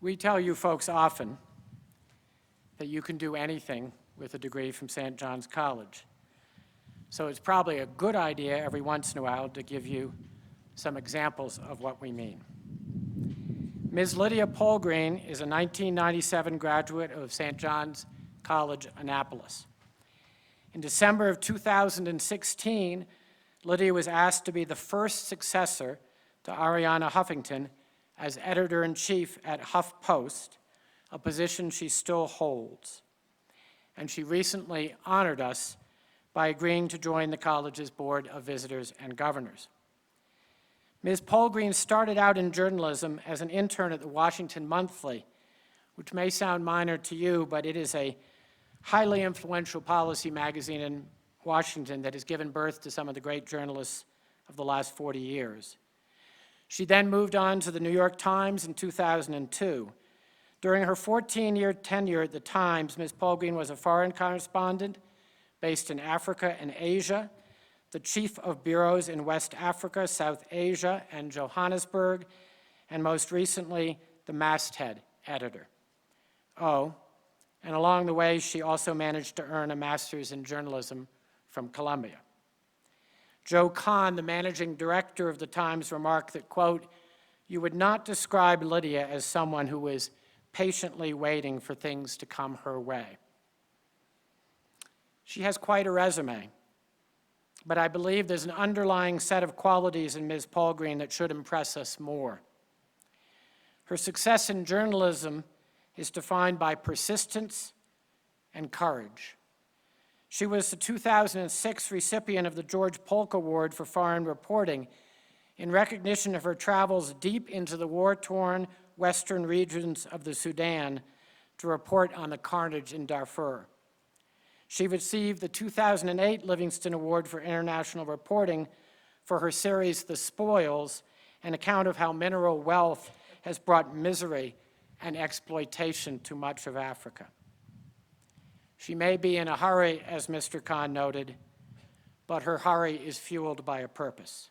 We tell you folks often that you can do anything with a degree from St. John's College. So it's probably a good idea every once in a while to give you some examples of what we mean. Ms. Lydia Polgreen is a 1997 graduate of St. John's College, Annapolis. In December of 2016, Lydia was asked to be the first successor to Arianna Huffington as editor-in-chief at HuffPost, a position she still holds. And she recently honored us by agreeing to join the college's Board of Visitors and Governors. Ms. Polgreen started out in journalism as an intern at the Washington Monthly, which may sound minor to you, but it is a highly influential policy magazine in Washington that has given birth to some of the great journalists of the last 40 years. She then moved on to the New York Times in 2002. During her 14-year tenure at the Times, Ms. Polgreen was a foreign correspondent based in Africa and Asia, the chief of bureaus in West Africa, South Asia, and Johannesburg, and most recently, the masthead editor. Oh, and along the way, she also managed to earn a master's in journalism from Columbia. Joe Kahn, the managing director of the Times, remarked that, quote, "You would not describe Lydia as someone who was patiently waiting for things to come her way." She has quite a resume, but I believe there's an underlying set of qualities in Ms. Polgreen that should impress us more. Her success in journalism is defined by persistence and courage. She was the 2006 recipient of the George Polk Award for Foreign Reporting in recognition of her travels deep into the war-torn western regions of the Sudan to report on the carnage in Darfur. She received the 2008 Livingston Award for International Reporting for her series, The Spoils, an account of how mineral wealth has brought misery and exploitation to much of Africa. She may be in a hurry, as Mr. Kahn noted, but her hurry is fueled by a purpose.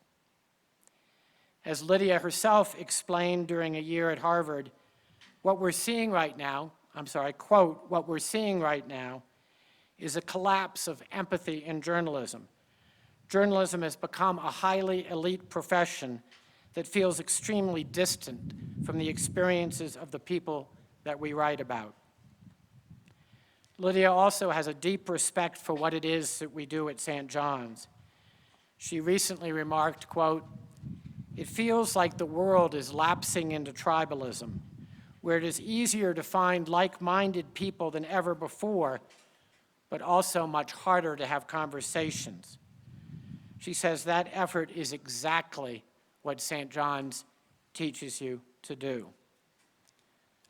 As Lydia herself explained during a year at Harvard, what we're seeing right now, quote, "What we're seeing right now is a collapse of empathy in journalism. Journalism has become a highly elite profession that feels extremely distant from the experiences of the people that we write about." Lydia also has a deep respect for what it is that we do at St. John's. She recently remarked, quote, "It feels like the world is lapsing into tribalism, where it is easier to find like-minded people than ever before, but also much harder to have conversations." She says that effort is exactly what St. John's teaches you to do.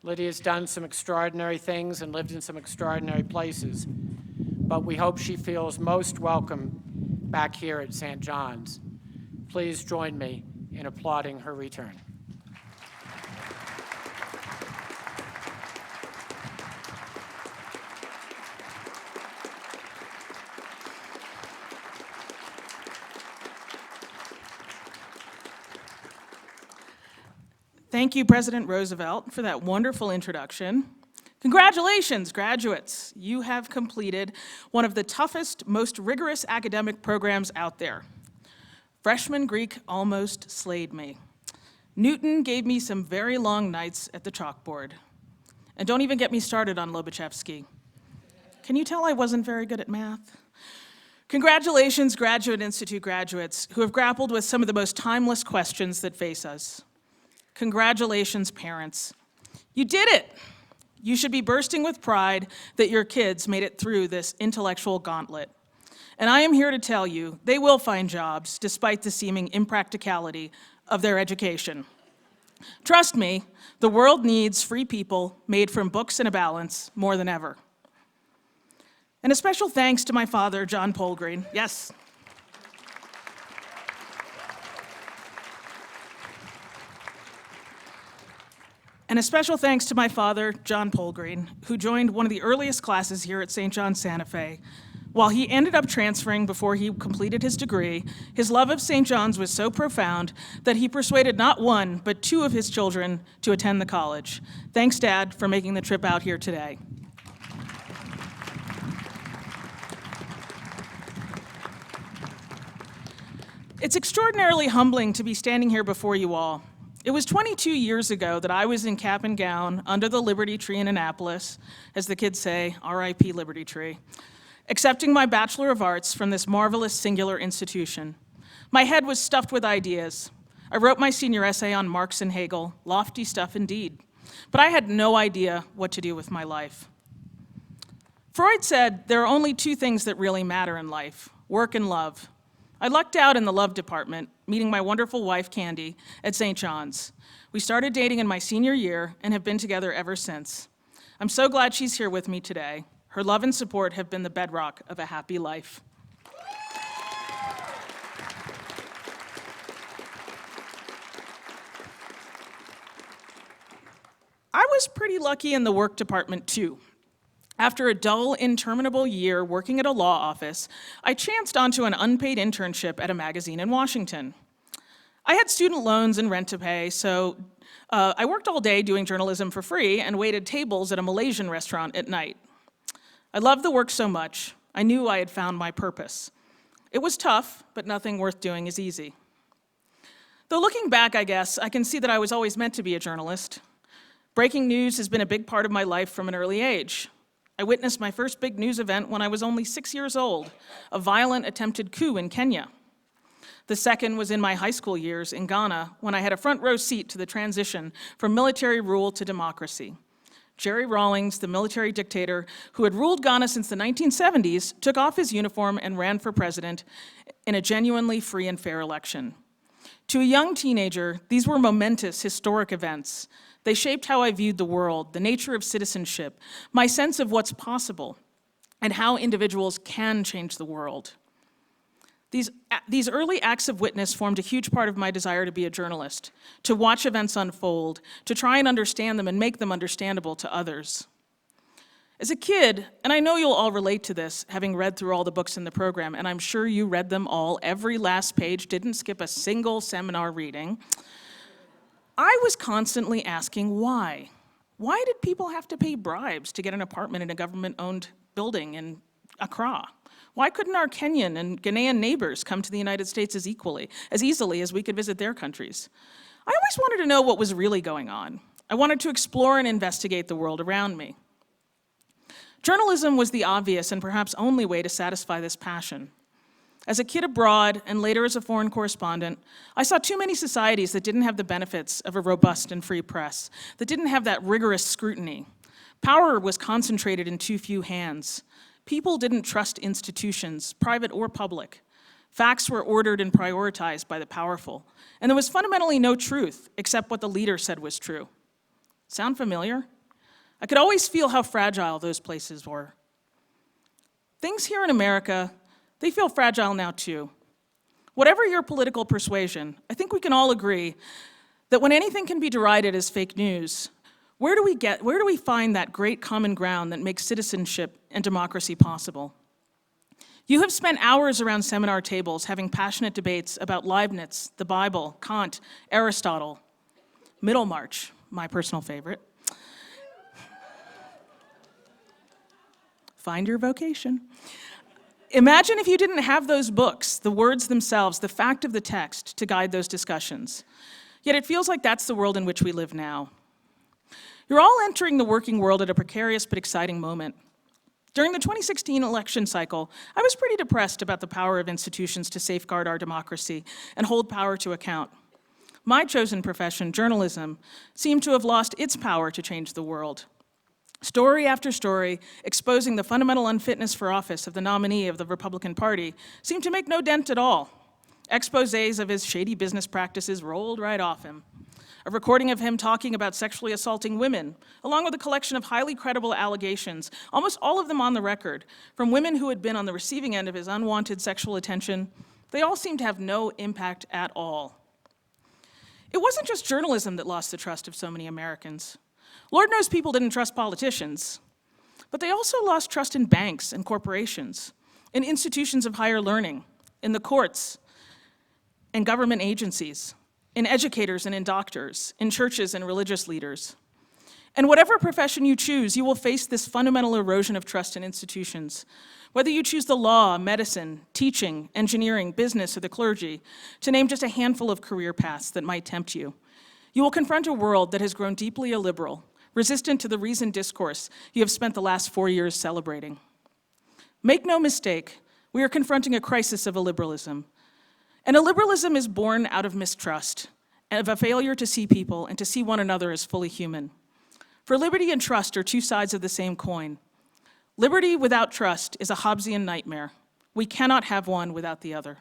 Lydia's done some extraordinary things and lived in some extraordinary places, but we hope she feels most welcome back here at St. John's. Please join me in applauding her return. Thank you, President Roosevelt, for that wonderful introduction. Congratulations, graduates. You have completed one of the toughest, most rigorous academic programs out there. Freshman Greek almost slayed me. Newton gave me some very long nights at the chalkboard. And don't even get me started on Lobachevsky. Can you tell I wasn't very good at math? Congratulations, Graduate Institute graduates who have grappled with some of the most timeless questions that face us. Congratulations, parents. You did it. You should be bursting with pride that your kids made it through this intellectual gauntlet. And I am here to tell you, they will find jobs despite the seeming impracticality of their education. Trust me, the world needs free people made from books and a balance more than ever. And a special thanks to my father, John Polgreen. Yes. And a special thanks to my father, John Polgreen, who joined one of the earliest classes here at St. John Santa Fe, While he ended up transferring before he completed his degree, his love of St. John's was so profound that he persuaded not one, but two of his children to attend the college. Thanks, Dad, for making the trip out here today. It's extraordinarily humbling to be standing here before you all. It was 22 years ago that I was in cap and gown under the Liberty Tree in Annapolis, as the kids say, R.I.P. Liberty Tree, accepting my Bachelor of Arts from this marvelous singular institution. My head was stuffed with ideas. I wrote my senior essay on Marx and Hegel, lofty stuff indeed, but I had no idea what to do with my life. Freud said there are only two things that really matter in life, work and love. I lucked out in the love department, meeting my wonderful wife, Candy, at St. John's. We started dating in my senior year and have been together ever since. I'm so glad she's here with me today. Her love and support have been the bedrock of a happy life. I was pretty lucky in the work department, too. After a dull, interminable year working at a law office, I chanced onto an unpaid internship at a magazine in Washington. I had student loans and rent to pay, so I worked all day doing journalism for free and waited tables at a Malaysian restaurant at night. I loved the work so much, I knew I had found my purpose. It was tough, but nothing worth doing is easy. Though looking back, I guess, I can see that I was always meant to be a journalist. Breaking news has been a big part of my life from an early age. I witnessed my first big news event when I was only 6 years old, a violent attempted coup in Kenya. The second was in my high school years in Ghana, when I had a front row seat to the transition from military rule to democracy. Jerry Rawlings, the military dictator who had ruled Ghana since the 1970s, took off his uniform and ran for president in a genuinely free and fair election. To a young teenager, these were momentous, historic events. They shaped how I viewed the world, the nature of citizenship, my sense of what's possible, and how individuals can change the world. These early acts of witness formed a huge part of my desire to be a journalist, to watch events unfold, to try and understand them and make them understandable to others. As a kid, and I know you'll all relate to this, having read through all the books in the program, and I'm sure you read them all, every last page, didn't skip a single seminar reading, I was constantly asking why. Why did people have to pay bribes to get an apartment in a government-owned building in Accra? Why couldn't our Kenyan and Ghanaian neighbors come to the United States as easily as we could visit their countries? I always wanted to know what was really going on. I wanted to explore and investigate the world around me. Journalism was the obvious and perhaps only way to satisfy this passion. As a kid abroad and later as a foreign correspondent, I saw too many societies that didn't have the benefits of a robust and free press, that didn't have that rigorous scrutiny. Power was concentrated in too few hands. People didn't trust institutions, private or public. Facts were ordered and prioritized by the powerful, and there was fundamentally no truth except what the leader said was true. Sound familiar? I could always feel how fragile those places were. Things here in America, they feel fragile now too. Whatever your political persuasion, I think we can all agree that when anything can be derided as fake news, where do we find that great common ground that makes citizenship and democracy possible? You have spent hours around seminar tables having passionate debates about Leibniz, the Bible, Kant, Aristotle, Middlemarch, my personal favorite. Find your vocation. Imagine if you didn't have those books, the words themselves, the fact of the text to guide those discussions. Yet it feels like that's the world in which we live now. You're all entering the working world at a precarious but exciting moment. During the 2016 election cycle, I was pretty depressed about the power of institutions to safeguard our democracy and hold power to account. My chosen profession, journalism, seemed to have lost its power to change the world. Story after story, exposing the fundamental unfitness for office of the nominee of the Republican Party, seemed to make no dent at all. Exposés of his shady business practices rolled right off him. A recording of him talking about sexually assaulting women, along with a collection of highly credible allegations, almost all of them on the record, from women who had been on the receiving end of his unwanted sexual attention, they all seemed to have no impact at all. It wasn't just journalism that lost the trust of so many Americans. Lord knows people didn't trust politicians, but they also lost trust in banks and corporations, in institutions of higher learning, in the courts, in government agencies, in educators and in doctors, in churches and religious leaders. And whatever profession you choose, you will face this fundamental erosion of trust in institutions. Whether you choose the law, medicine, teaching, engineering, business, or the clergy, to name just a handful of career paths that might tempt you, you will confront a world that has grown deeply illiberal, resistant to the reasoned discourse you have spent the last 4 years celebrating. Make no mistake, we are confronting a crisis of illiberalism. And illiberalism is born out of mistrust, and of a failure to see people and to see one another as fully human. For liberty and trust are two sides of the same coin. Liberty without trust is a Hobbesian nightmare. We cannot have one without the other.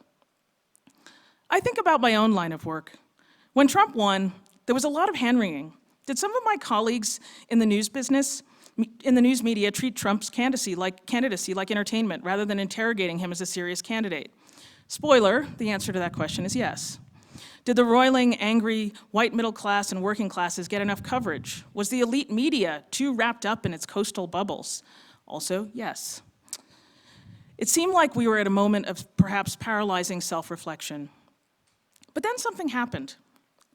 I think about my own line of work. When Trump won, there was a lot of hand-wringing. Did some of my colleagues in the news business, in the news media, treat Trump's candidacy like entertainment rather than interrogating him as a serious candidate? Spoiler, the answer to that question is yes. Did the roiling, angry, white middle class and working classes get enough coverage? Was the elite media too wrapped up in its coastal bubbles? Also, yes. It seemed like we were at a moment of perhaps paralyzing self-reflection. But then something happened.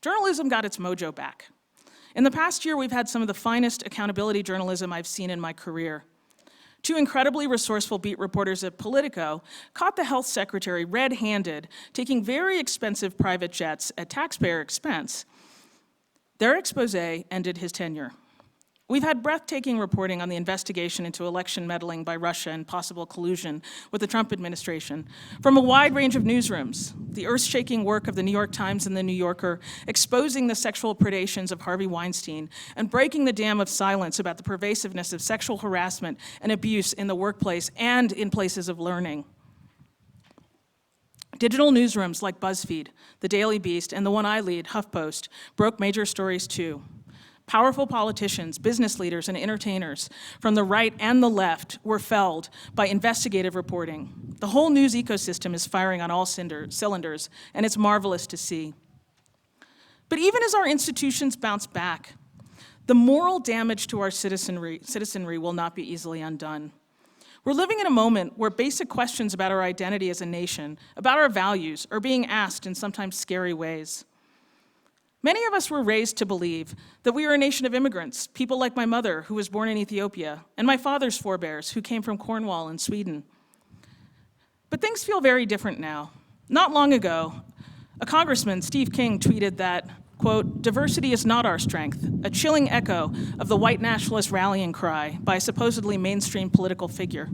Journalism got its mojo back. In the past year, we've had some of the finest accountability journalism I've seen in my career. Two incredibly resourceful beat reporters at Politico caught the health secretary red-handed, taking very expensive private jets at taxpayer expense. Their expose ended his tenure. We've had breathtaking reporting on the investigation into election meddling by Russia and possible collusion with the Trump administration from a wide range of newsrooms. The earth-shaking work of the New York Times and the New Yorker exposing the sexual predations of Harvey Weinstein and breaking the dam of silence about the pervasiveness of sexual harassment and abuse in the workplace and in places of learning. Digital newsrooms like BuzzFeed, The Daily Beast, and the one I lead, HuffPost, broke major stories too. Powerful politicians, business leaders, and entertainers from the right and the left were felled by investigative reporting. The whole news ecosystem is firing on all cylinders, and it's marvelous to see. But even as our institutions bounce back, the moral damage to our citizenry will not be easily undone. We're living in a moment where basic questions about our identity as a nation, about our values, are being asked in sometimes scary ways. Many of us were raised to believe that we are a nation of immigrants, people like my mother, who was born in Ethiopia, and my father's forebears, who came from Cornwall in Sweden. But things feel very different now. Not long ago, a congressman, Steve King, tweeted that, quote, "Diversity is not our strength," a chilling echo of the white nationalist rallying cry by a supposedly mainstream political figure.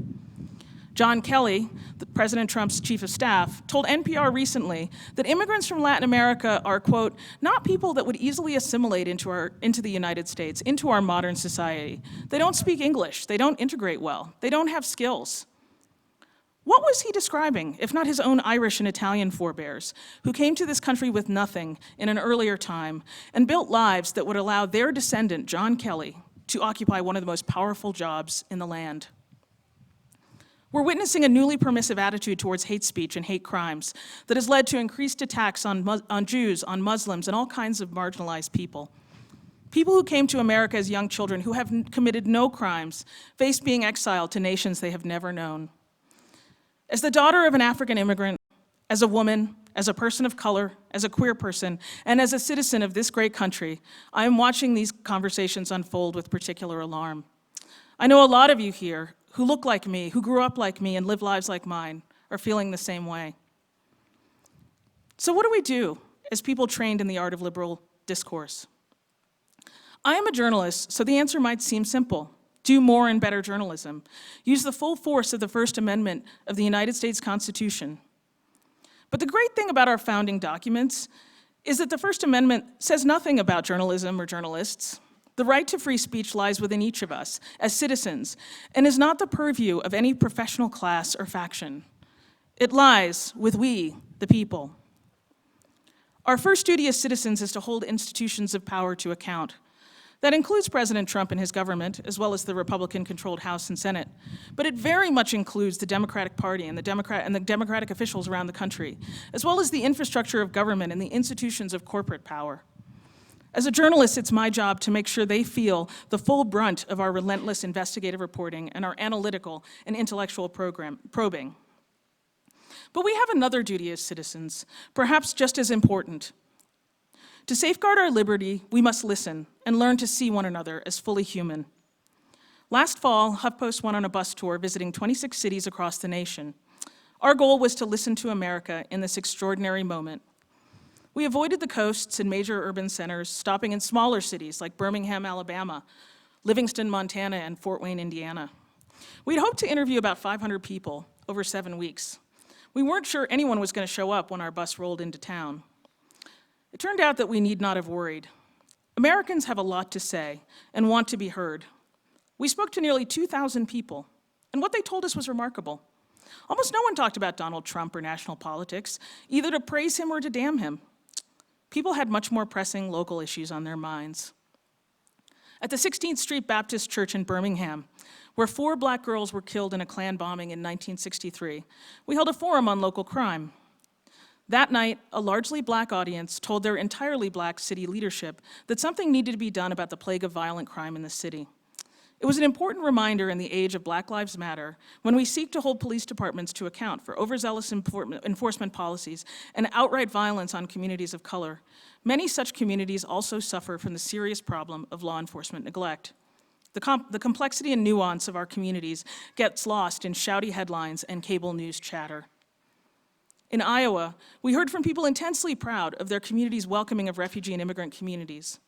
John Kelly, President Trump's chief of staff, told NPR recently that immigrants from Latin America are, quote, "not people that would easily assimilate into the United States, into our modern society. They don't speak English, they don't integrate well, they don't have skills." What was he describing, if not his own Irish and Italian forebears, who came to this country with nothing in an earlier time and built lives that would allow their descendant, John Kelly, to occupy one of the most powerful jobs in the land? We're witnessing a newly permissive attitude towards hate speech and hate crimes that has led to increased attacks on Jews, on Muslims, and all kinds of marginalized people. People who came to America as young children who have committed no crimes face being exiled to nations they have never known. As the daughter of an African immigrant, as a woman, as a person of color, as a queer person, and as a citizen of this great country, I am watching these conversations unfold with particular alarm. I know a lot of you here who look like me, who grew up like me and live lives like mine, are feeling the same way. So what do we do as people trained in the art of liberal discourse? I am a journalist, so the answer might seem simple. Do more and better journalism. Use the full force of the First Amendment of the United States Constitution. But the great thing about our founding documents is that the First Amendment says nothing about journalism or journalists. The right to free speech lies within each of us as citizens and is not the purview of any professional class or faction. It lies with we, the people. Our first duty as citizens is to hold institutions of power to account. That includes President Trump and his government, as well as the Republican-controlled House and Senate. But it very much includes the Democratic Party and the Democratic officials around the country, as well as the infrastructure of government and the institutions of corporate power. As a journalist, it's my job to make sure they feel the full brunt of our relentless investigative reporting and our analytical and intellectual probing. But we have another duty as citizens, perhaps just as important. To safeguard our liberty, we must listen and learn to see one another as fully human. Last fall, HuffPost went on a bus tour visiting 26 cities across the nation. Our goal was to listen to America in this extraordinary moment. We avoided the coasts and major urban centers, stopping in smaller cities like Birmingham, Alabama, Livingston, Montana, and Fort Wayne, Indiana. We'd hoped to interview about 500 people over 7 weeks. We weren't sure anyone was going to show up when our bus rolled into town. It turned out that we need not have worried. Americans have a lot to say and want to be heard. We spoke to nearly 2,000 people, and what they told us was remarkable. Almost no one talked about Donald Trump or national politics, either to praise him or to damn him. People had much more pressing local issues on their minds. At the 16th Street Baptist Church in Birmingham, where 4 black girls were killed in a Klan bombing in 1963, we held a forum on local crime. That night, a largely black audience told their entirely black city leadership that something needed to be done about the plague of violent crime in the city. It was an important reminder in the age of Black Lives Matter, when we seek to hold police departments to account for overzealous enforcement policies and outright violence on communities of color. Many such communities also suffer from the serious problem of law enforcement neglect. The complexity and nuance of our communities gets lost in shouty headlines and cable news chatter. In Iowa, we heard from people intensely proud of their community's welcoming of refugee and immigrant communities.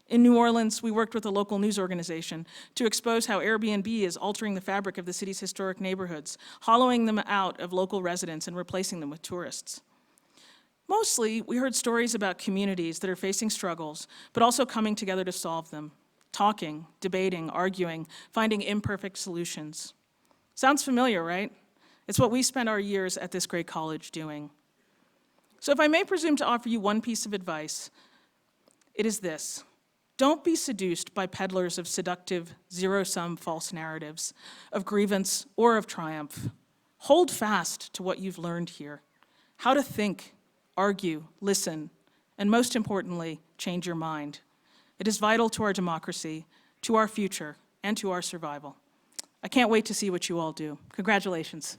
In New Orleans, we worked with a local news organization to expose how Airbnb is altering the fabric of the city's historic neighborhoods, hollowing them out of local residents and replacing them with tourists. Mostly, we heard stories about communities that are facing struggles, but also coming together to solve them, talking, debating, arguing, finding imperfect solutions. Sounds familiar, right? It's what we spent our years at this great college doing. So if I may presume to offer you one piece of advice, it is this. Don't be seduced by peddlers of seductive, zero-sum false narratives, of grievance or of triumph. Hold fast to what you've learned here, how to think, argue, listen, and most importantly, change your mind. It is vital to our democracy, to our future, and to our survival. I can't wait to see what you all do. Congratulations.